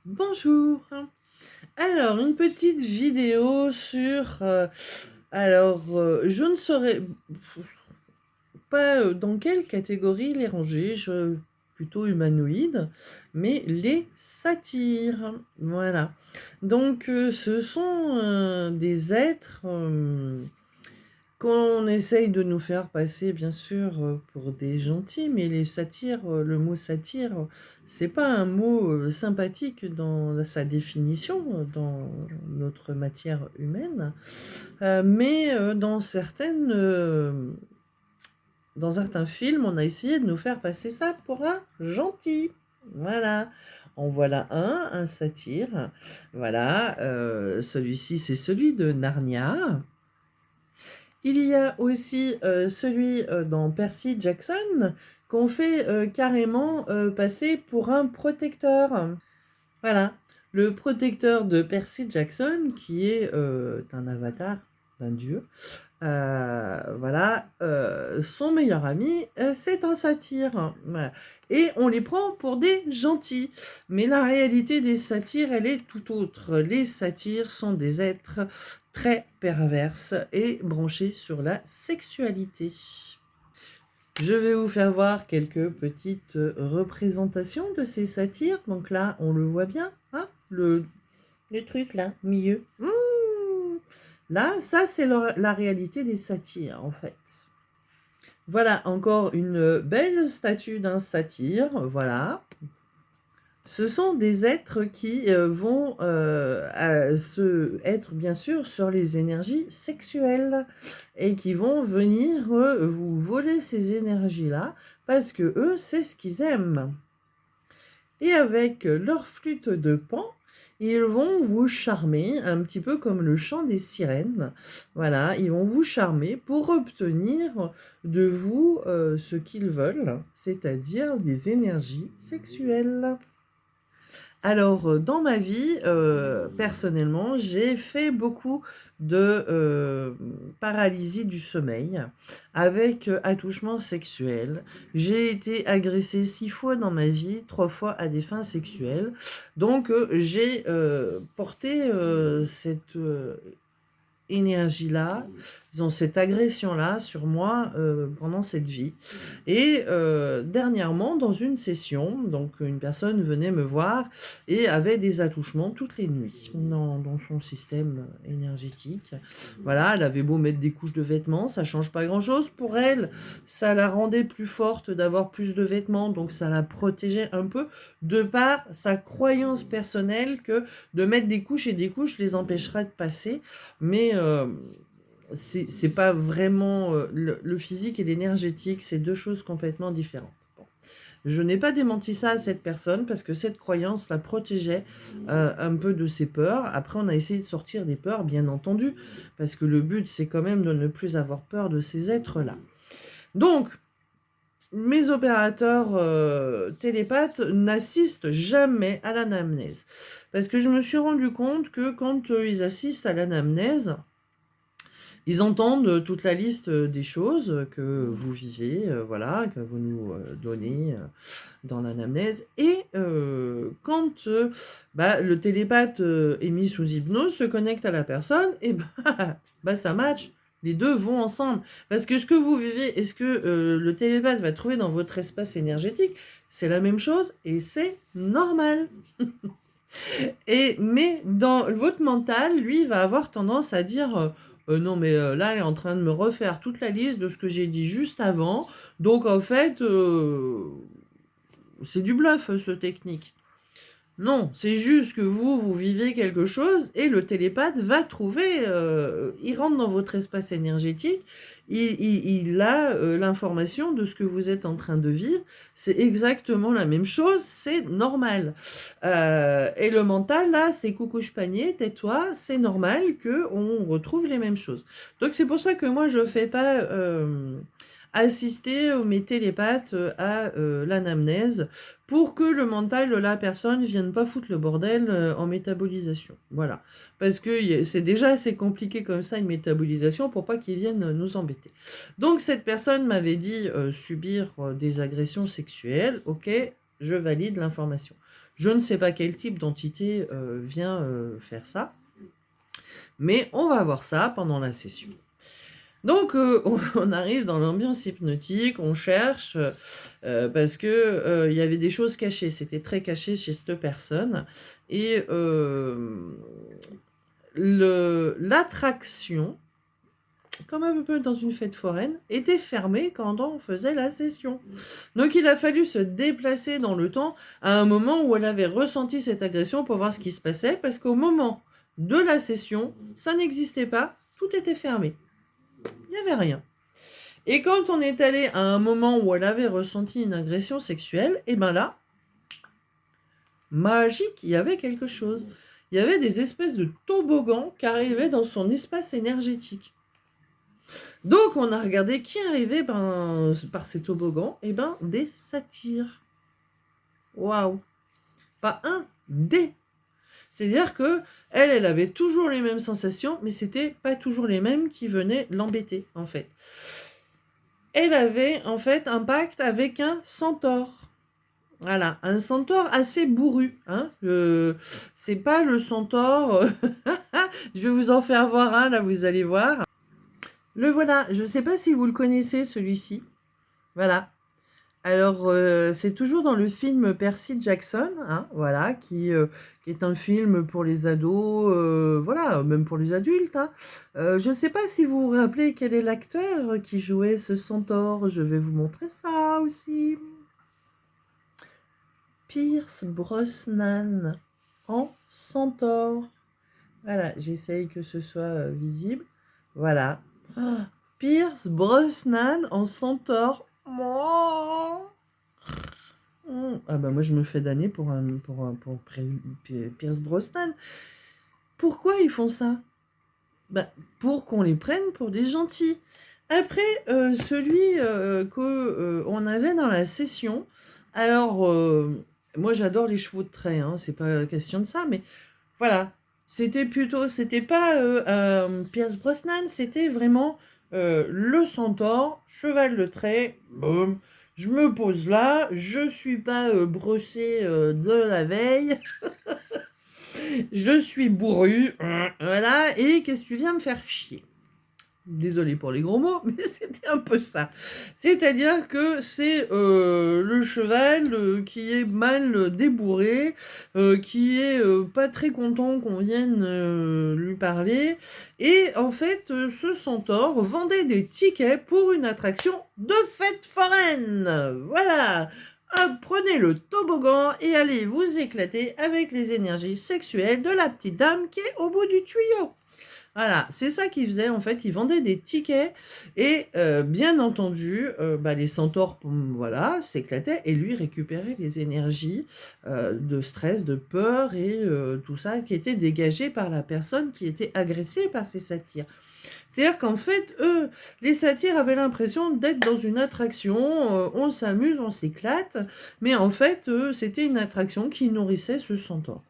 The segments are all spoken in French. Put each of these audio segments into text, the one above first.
Bonjour. Alors, une petite vidéo sur... je ne saurais pas dans quelle catégorie les ranger, plutôt humanoïde, mais les satyres. Voilà. Donc, ce sont des êtres qu'on essaye de nous faire passer, bien sûr, pour des gentils, mais les satyres, le mot satire, c'est pas un mot sympathique dans sa définition, dans notre matière humaine, mais dans certains films, on a essayé de nous faire passer ça pour un gentil. Voilà. En voilà un satire. Voilà. Celui-ci, c'est celui de Narnia. Il y a aussi celui dans Percy Jackson qu'on fait carrément passer pour un protecteur. Voilà, le protecteur de Percy Jackson qui est un avatar d'un dieu. Voilà, son meilleur ami, c'est un satyre. Voilà. Et on les prend pour des gentils. Mais la réalité des satyres, elle est tout autre. Les satyres sont des êtres très perverses et branchés sur la sexualité. Je vais vous faire voir quelques petites représentations de ces satyres. Donc là, on le voit bien, hein, le truc là, milieu. Là, ça c'est la réalité des satyres en fait. Voilà encore une belle statue d'un satyre, voilà. Ce sont des êtres qui vont être bien sûr sur les énergies sexuelles et qui vont venir vous voler ces énergies-là parce que eux, c'est ce qu'ils aiment. Et avec leur flûte de Pan, ils vont vous charmer, un petit peu comme le chant des sirènes. Voilà, ils vont vous charmer pour obtenir de vous ce qu'ils veulent, c'est-à-dire des énergies sexuelles. Alors, dans ma vie, personnellement, j'ai fait beaucoup de paralysie du sommeil avec attouchement sexuel. J'ai été agressée 6 fois dans ma vie, 3 fois à des fins sexuelles. Donc, j'ai porté cette énergie-là, disons cette agression-là sur moi pendant cette vie. Et dernièrement, dans une session, donc une personne venait me voir et avait des attouchements toutes les nuits dans son système énergétique. Voilà, elle avait beau mettre des couches de vêtements, ça change pas grand-chose pour elle. Ça la rendait plus forte d'avoir plus de vêtements, donc ça la protégeait un peu de par sa croyance personnelle que de mettre des couches et des couches les empêcherait de passer. Mais c'est pas vraiment le physique et l'énergétique, c'est deux choses complètement différentes. Bon. Je n'ai pas démenti ça à cette personne parce que cette croyance la protégeait un peu de ses peurs. Après, on a essayé de sortir des peurs, bien entendu, parce que le but, c'est quand même de ne plus avoir peur de ces êtres-là. Donc, mes opérateurs télépathes n'assistent jamais à l'anamnèse. Parce que je me suis rendu compte que quand ils assistent à l'anamnèse, ils entendent toute la liste des choses que vous vivez, voilà, que vous nous donnez dans l'anamnèse. Et quand le télépathe est mis sous hypnose, se connecte à la personne, et ça match. Les deux vont ensemble. Parce que ce que vous vivez et ce que le télépathe va trouver dans votre espace énergétique, c'est la même chose et c'est normal. Mais dans votre mental, lui, va avoir tendance à dire non, mais là, elle est en train de me refaire toute la liste de ce que j'ai dit juste avant. Donc, en fait, c'est du bluff, ce technique. Non, c'est juste que vous vivez quelque chose et le télépathe va trouver, il rentre dans votre espace énergétique, il a l'information de ce que vous êtes en train de vivre, c'est exactement la même chose, c'est normal. Et le mental, là, c'est coucouche panier, tais-toi, c'est normal qu'on retrouve les mêmes choses. Donc c'est pour ça que moi, je fais pas assister mes télépathes à l'anamnèse, pour que le mental de la personne ne vienne pas foutre le bordel en métabolisation. Voilà. Parce que c'est déjà assez compliqué comme ça, une métabolisation, pour pas qu'ils viennent nous embêter. Donc cette personne m'avait dit subir des agressions sexuelles. Ok, je valide l'information. Je ne sais pas quel type d'entité vient faire ça, mais on va voir ça pendant la session. Donc, on arrive dans l'ambiance hypnotique, on cherche, parce que il y avait des choses cachées. C'était très caché chez cette personne. Et l'attraction, comme un peu dans une fête foraine, était fermée quand on faisait la session. Donc, il a fallu se déplacer dans le temps à un moment où elle avait ressenti cette agression pour voir ce qui se passait, parce qu'au moment de la session, ça n'existait pas, tout était fermé. Il n'y avait rien. Et quand on est allé à un moment où elle avait ressenti une agression sexuelle, et ben là, magique, il y avait quelque chose. Il y avait des espèces de toboggans qui arrivaient dans son espace énergétique. Donc on a regardé qui arrivait par ces toboggans, et ben des satyres. Waouh. Pas un, des. C'est-à-dire que elle avait toujours les mêmes sensations, mais c'était pas toujours les mêmes qui venaient l'embêter, en fait. Elle avait en fait un pacte avec un centaure. Voilà, un centaure assez bourru. Hein. C'est pas le centaure. Je vais vous en faire voir un, là, vous allez voir. Le voilà. Je ne sais pas si vous le connaissez, celui-ci. Voilà. Alors, c'est toujours dans le film Percy Jackson, hein, voilà, qui est un film pour les ados, voilà, même pour les adultes. Hein. Je ne sais pas si vous vous rappelez quel est l'acteur qui jouait ce centaure. Je vais vous montrer ça aussi. Pierce Brosnan en centaure. Voilà, j'essaye que ce soit visible. Voilà. Ah, Pierce Brosnan en centaure. Ah bah moi je me fais damner pour Pierce Brosnan. Pourquoi ils font ça? Bah, pour qu'on les prenne pour des gentils. Après, celui qu'on avait dans la session, alors moi j'adore les chevaux de trait, hein, c'est pas question de ça, mais voilà, c'était pas Pierce Brosnan, c'était vraiment le centaure, cheval de trait, boum, je me pose là, je suis pas brossé de la veille, je suis bourru, voilà, et qu'est-ce que tu viens me faire chier? Désolée pour les gros mots, mais c'était un peu ça. C'est-à-dire que c'est le cheval qui est mal débourré, qui est pas très content qu'on vienne lui parler. Et en fait, ce centaure vendait des tickets pour une attraction de fête foraine. Voilà. Prenez le toboggan et allez vous éclater avec les énergies sexuelles de la petite dame qui est au bout du tuyau. Voilà, c'est ça qu'ils faisaient en fait, ils vendaient des tickets et bien entendu, les centaures, voilà, s'éclataient et lui récupérait les énergies de stress, de peur et tout ça qui était dégagé par la personne qui était agressée par ces satyres. C'est-à-dire qu'en fait, eux, les satyres avaient l'impression d'être dans une attraction, on s'amuse, on s'éclate, mais en fait, c'était une attraction qui nourrissait ce centaure.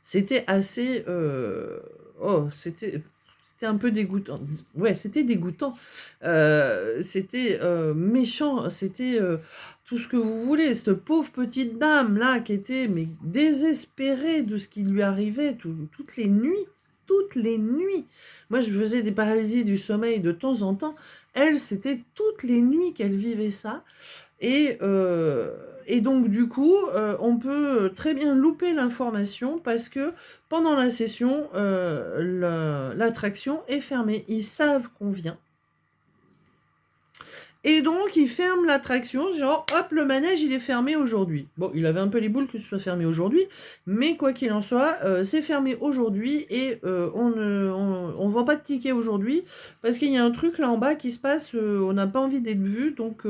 C'était assez... c'était un peu dégoûtant. Ouais, c'était dégoûtant. C'était méchant. C'était tout ce que vous voulez. Cette pauvre petite dame-là qui était mais, désespérée de ce qui lui arrivait toutes les nuits. Toutes les nuits. Moi, je faisais des paralysies du sommeil de temps en temps. Elle, c'était toutes les nuits qu'elle vivait ça. Et donc, du coup, on peut très bien louper l'information parce que pendant la session, l'attraction est fermée. Ils savent qu'on vient. Et donc, ils ferment l'attraction, genre, hop, le manège, il est fermé aujourd'hui. Bon, il avait un peu les boules que ce soit fermé aujourd'hui, mais quoi qu'il en soit, c'est fermé aujourd'hui et on ne vend pas de tickets aujourd'hui parce qu'il y a un truc là en bas qui se passe, on n'a pas envie d'être vu, donc...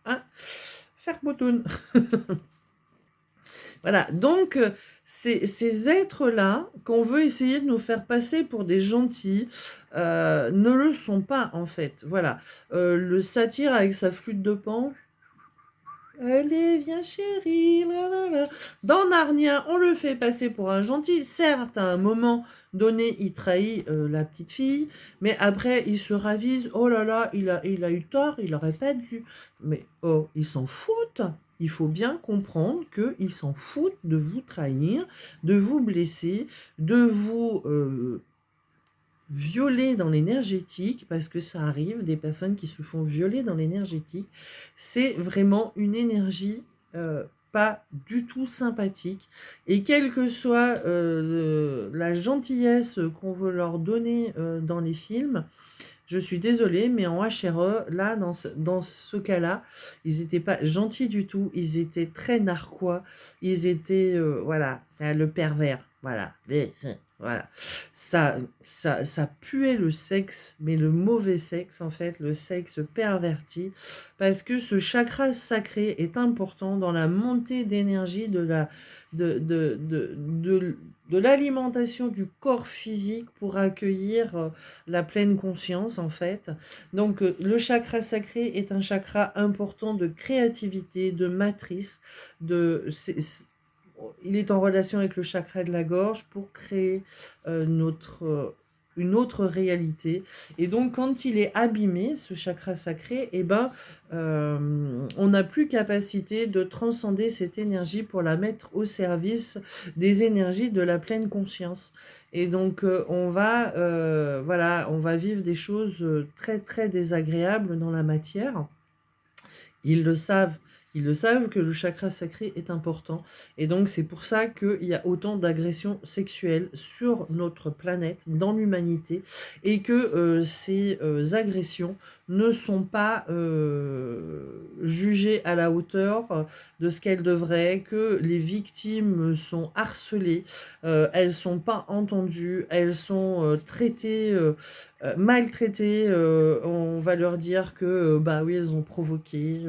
hein, faire boutonne. Voilà, donc ces êtres-là, qu'on veut essayer de nous faire passer pour des gentils, ne le sont pas en fait. Voilà, le satyre avec sa flûte de pan. Allez, viens chérie, là, là, là. Dans Narnia, on le fait passer pour un gentil. Certes, à un moment donné, il trahit la petite fille, mais après, il se ravise. Oh là là, il a eu tort, il aurait pas dû. Mais oh, ils s'en foutent. il faut bien comprendre qu'ils s'en foutent de vous trahir, de vous blesser, de vous violer dans l'énergétique, parce que ça arrive, des personnes qui se font violer dans l'énergétique. C'est vraiment une énergie pas du tout sympathique. Et quelle que soit la gentillesse qu'on veut leur donner dans les films, je suis désolée, mais en HRE, là, dans ce cas-là, ils n'étaient pas gentils du tout, ils étaient très narquois, ils étaient, voilà, le pervers, voilà, voilà. Ça puait le sexe, mais le mauvais sexe, en fait, le sexe perverti, parce que ce chakra sacré est important dans la montée d'énergie de l'alimentation du corps physique pour accueillir la pleine conscience, en fait. Donc, le chakra sacré est un chakra important de créativité, de matrice, il est en relation avec le chakra de la gorge pour créer une autre réalité. Et donc, quand il est abîmé, ce chakra sacré, eh ben, on n'a plus capacité de transcender cette énergie pour la mettre au service des énergies de la pleine conscience. Et donc, voilà, on va vivre des choses très, très désagréables dans la matière. Ils le savent. Ils le savent que le chakra sacré est important. Et donc, c'est pour ça qu'il y a autant d'agressions sexuelles sur notre planète, dans l'humanité, et que ces agressions ne sont pas jugées à la hauteur de ce qu'elles devraient, que les victimes sont harcelées, elles ne sont pas entendues, elles sont traitées... maltraitées, on va leur dire que bah oui, elles ont provoqué,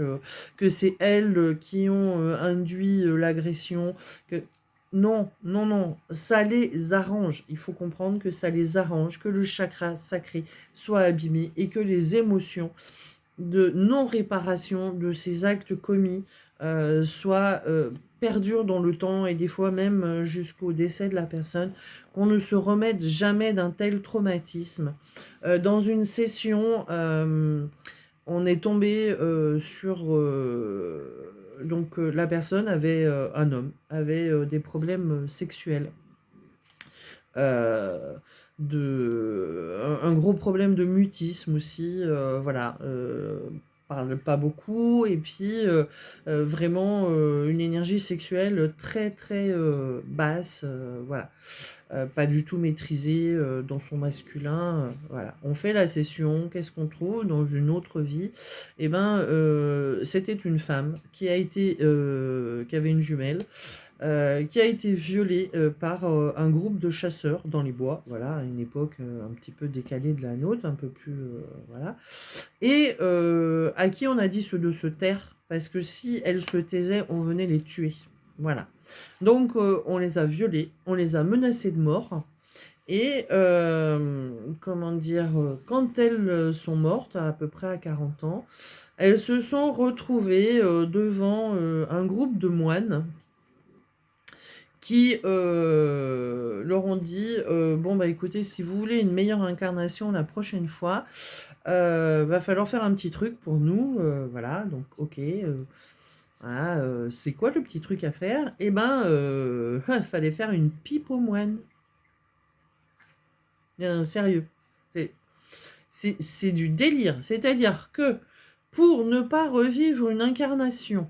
que c'est elles qui ont induit l'agression, que non, non, non, ça les arrange. Il faut comprendre que ça les arrange, que le chakra sacré soit abîmé et que les émotions de non-réparation de ces actes commis soient perdurent dans le temps et des fois même jusqu'au décès de la personne, qu'on ne se remette jamais d'un tel traumatisme. Dans une session, on est tombé sur... donc la personne avait, un homme, avait des problèmes sexuels. Euh, un gros problème de mutisme aussi, voilà, parle pas beaucoup, et puis vraiment une énergie sexuelle très très basse, voilà. Pas du tout maîtrisée dans son masculin, voilà. On fait la session, qu'est-ce qu'on trouve dans une autre vie? Eh ben, c'était une femme qui avait une jumelle, qui a été violée par un groupe de chasseurs dans les bois, voilà, à une époque un petit peu décalée de la nôtre, un peu plus, voilà, et à qui on a dit de se taire, parce que si elle se taisait, on venait les tuer, voilà. Donc on les a violées, on les a menacées de mort, et comment dire, quand elles sont mortes, à peu près à 40 ans, elles se sont retrouvées devant un groupe de moines qui leur ont dit bon bah écoutez, si vous voulez une meilleure incarnation la prochaine fois, va falloir faire un petit truc pour nous, voilà, donc ok, voilà, c'est quoi le petit truc à faire? Eh ben, il fallait faire une pipe aux moines. Non, sérieux, c'est du délire, c'est-à-dire que pour ne pas revivre une incarnation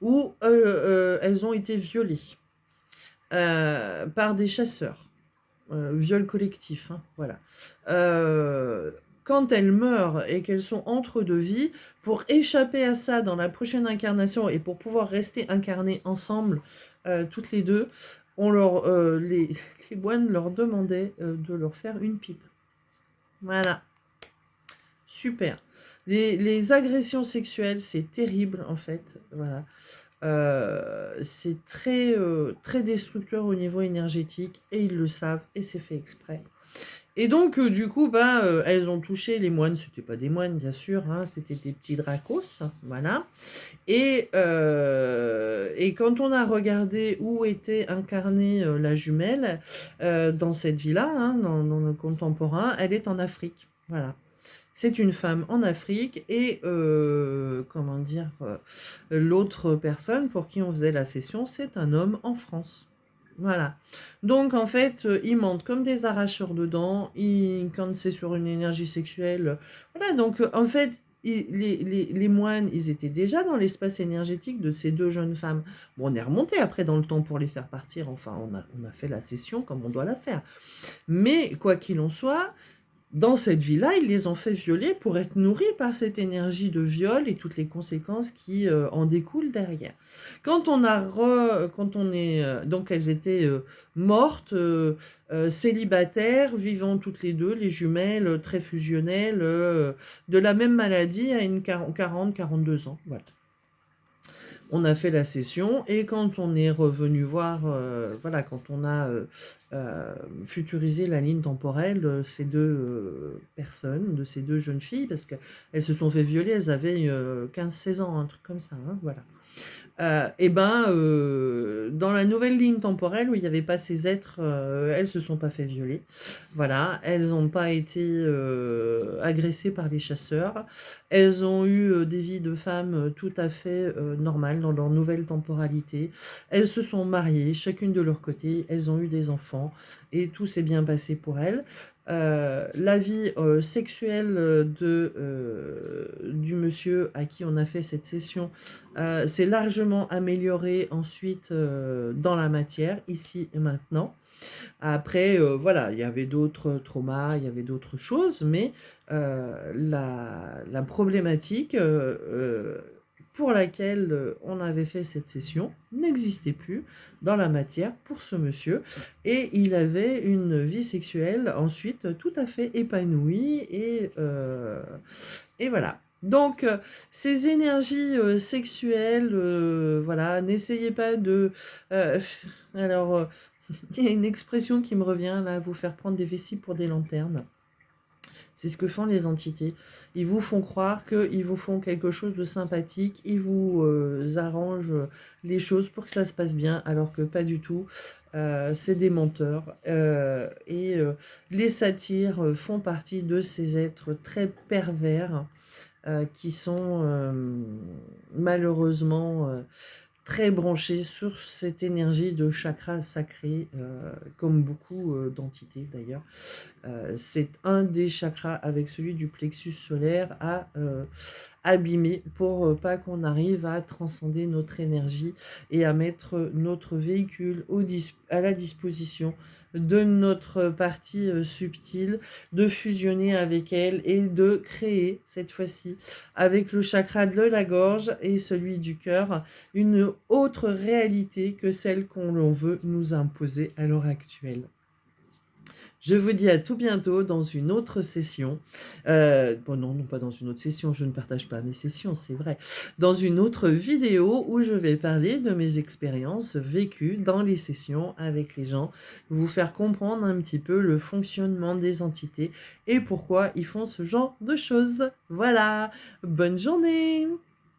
où elles ont été violées par des chasseurs, viol collectif, hein, voilà. Quand elles meurent et qu'elles sont entre deux vies, pour échapper à ça dans la prochaine incarnation et pour pouvoir rester incarnées ensemble, toutes les deux, les moines leur demandaient de leur faire une pipe. Voilà. Super. Les agressions sexuelles, c'est terrible en fait. Voilà. C'est très, très destructeur au niveau énergétique et ils le savent et c'est fait exprès. Et donc, du coup, elles ont touché les moines. C'était pas des moines, bien sûr, hein, c'était des petits dracos, voilà. Et quand on a regardé où était incarnée la jumelle dans cette vie-là, hein, dans le contemporain, elle est en Afrique, voilà. c'est une femme en Afrique et comment dire, l'autre personne pour qui on faisait la session, c'est un homme en France. Voilà. Donc en fait, ils mentent comme des arracheurs de dents, quand c'est sur une énergie sexuelle, voilà. Donc en fait, les moines, ils étaient déjà dans l'espace énergétique de ces deux jeunes femmes. Bon, on est remonté après dans le temps pour les faire partir, enfin on a fait la session comme on doit la faire. Mais quoi qu'il en soit, dans cette vie-là, ils les ont fait violer pour être nourris par cette énergie de viol et toutes les conséquences qui en découlent derrière. Quand on est donc elles étaient mortes, célibataires, vivant toutes les deux, les jumelles, très fusionnelles, de la même maladie à une 42 ans. Voilà. On a fait la session et quand on est revenu voir, voilà, quand on a futurisé la ligne temporelle de ces deux personnes, de ces deux jeunes filles, parce qu'elles se sont fait violer, elles avaient 15-16 ans, un truc comme ça, hein, voilà. Et ben, dans la nouvelle ligne temporelle où il n'y avait pas ces êtres, elles se sont pas fait violer. Voilà, elles n'ont pas été agressées par les chasseurs. Elles ont eu des vies de femmes tout à fait normales dans leur nouvelle temporalité. Elles se sont mariées, chacune de leur côté. Elles ont eu des enfants et tout s'est bien passé pour elles. La vie sexuelle du monsieur à qui on a fait cette session s'est largement améliorée ensuite dans la matière, ici et maintenant. Après, voilà, il y avait d'autres traumas, il y avait d'autres choses, mais la problématique pour laquelle on avait fait cette session n'existait plus dans la matière pour ce monsieur. Et il avait une vie sexuelle ensuite tout à fait épanouie et voilà. Donc, ces énergies sexuelles, voilà, n'essayez pas de... alors, il y a une expression qui me revient là, vous faire prendre des vessies pour des lanternes. C'est ce que font les entités. Ils vous font croire qu'ils vous font quelque chose de sympathique, ils vous arrangent les choses pour que ça se passe bien, alors que pas du tout. C'est des menteurs. Les satyres font partie de ces êtres très pervers qui sont malheureusement très branchés sur cette énergie de chakra sacré, comme beaucoup d'entités d'ailleurs. C'est un des chakras avec celui du plexus solaire à abîmer pour pas qu'on arrive à transcender notre énergie et à mettre notre véhicule à la disposition de notre partie subtile, de fusionner avec elle et de créer cette fois-ci avec le chakra de la gorge et celui du cœur une autre réalité que celle qu'on veut nous imposer à l'heure actuelle. Je vous dis à tout bientôt dans une autre session. Bon, non, pas dans une autre session, je ne partage pas mes sessions, c'est vrai. Dans une autre vidéo où je vais parler de mes expériences vécues dans les sessions avec les gens, vous faire comprendre un petit peu le fonctionnement des entités et pourquoi ils font ce genre de choses. Voilà, bonne journée!